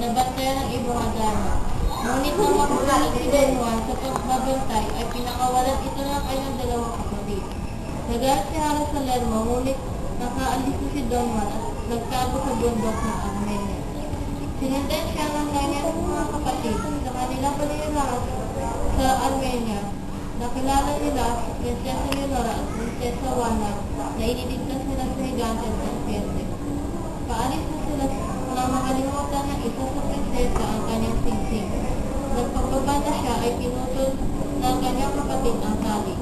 binabantayan ng ibang adana. Ngunit nang makukulit si Don Juan sa pagbabantay ay pinakawalan ito ng kanyang dalawang kapatid. Nagalit si Jaro Salermo, ngunit nakaalis na si Don Juan at nagtago sa bundok ng Armenia. Sinintensya ng kanyang mga kapatid sa kanilang panirahan sa Armenia. Nakilala nila si Prinsesa Leonora at Prinsesa Juana na iniligtas nila sa higante at serpiente. Paalis na sila nang makalimutan ng isa sa prinsesa ang kanyang singsing. Nagpagbaba na siya ay pinutol ng kanyang kapatid ang tali.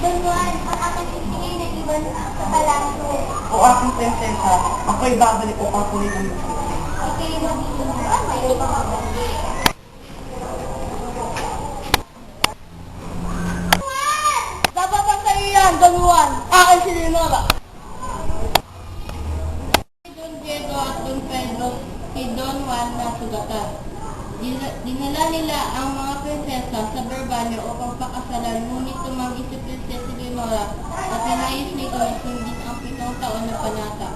Don Juan, ang aking sisingay na iwan sa palasyo. O aking prinsesa, ako'y babalik o kakulit ang musik. Ika'y mabibig na mayroon pang mabalik. Dapat ang sa'yo yan, Don Juan! Akin si Leonora! Si Don Diego at Don Pedro, si Don Juan na sugatan. Dinala nila ang mga prinsesa sa Barbanyo upang pakasalan, ngunit tumanggi si Prinsesa Leonora at pinayos nito na sundin ang 7 taon na panata.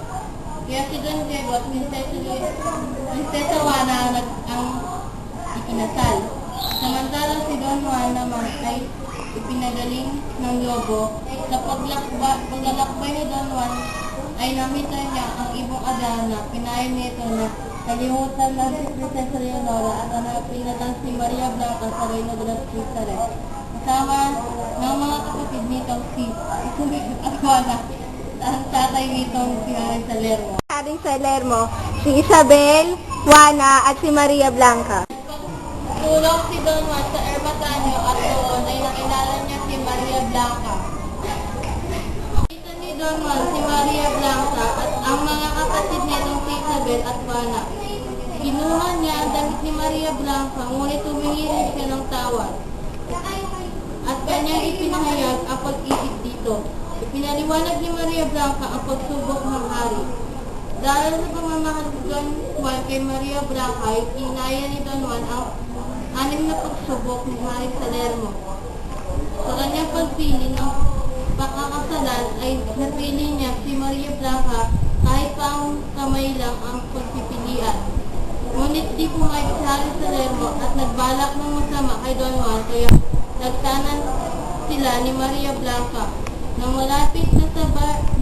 Kaya si Don Diego at Prinsesa Juana ang ikinasal. Samantalang si Don Juan naman ay ipinagaling ng lobo. Sa paglalakbay ni Don Juan ay namita niya ang ibong adana. Pinayon nito na nalimutan na si Prinsesa Leonora at hanapin na si Maria Blanca sa Reino de las Cristales. Kasama ng mga kapatid nitong si Isabel at Juana at ang tatay nitong si Jaro Salermo. Haring Salermo, si Isabel, Juana at si Maria Blanca. Tulong si Don Juan sa Ermitaño at doon ay nakilala niya si Maria Blanca. Nakita ni Don Juan si Maria Blanca at ang mga kapatid nitong si Isabel at Juana. Kinuha niya ang damit ni Maria Blanca, ngunit humingi rin siya ng tawad. At kanyang ipinahayag ang pag-ibig dito. Ipinaliwanag ni Maria Blanca ang pagsubok ng hari. Dahil sa pamamahal ni Don Juan kay Maria Blanca, ay kinaya ni Don Juan ang 6 na pagsubok ni Jaro Salermo. Sa kanyang pagpili ng pakakasalan ay napili niya si Maria Blanca kahit pa ang kamay lang ang pagpipilian. Ngunit di pumayag si Jaro Salermo at nagbalak ng masama kay Don Juan, kaya nagtanan sila ni Maria Blanca. Nang malapit na sa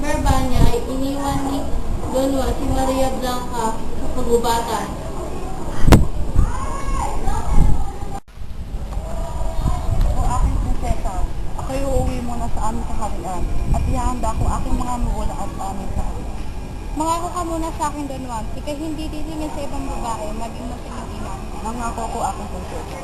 Barbanya ay iniwan ni Don Juan si Maria Blanca sa kagubatan. O aking prinsesa, ako'y uuwi muna sa aming kaharian at ihahanda ko aking mga magulang at aming sa hari. Mangako ka muna sa akin, Don Juan. Ika'y hindi titingin sa ibang babae, maging masinong ina. Nangako ko aking prinsesa.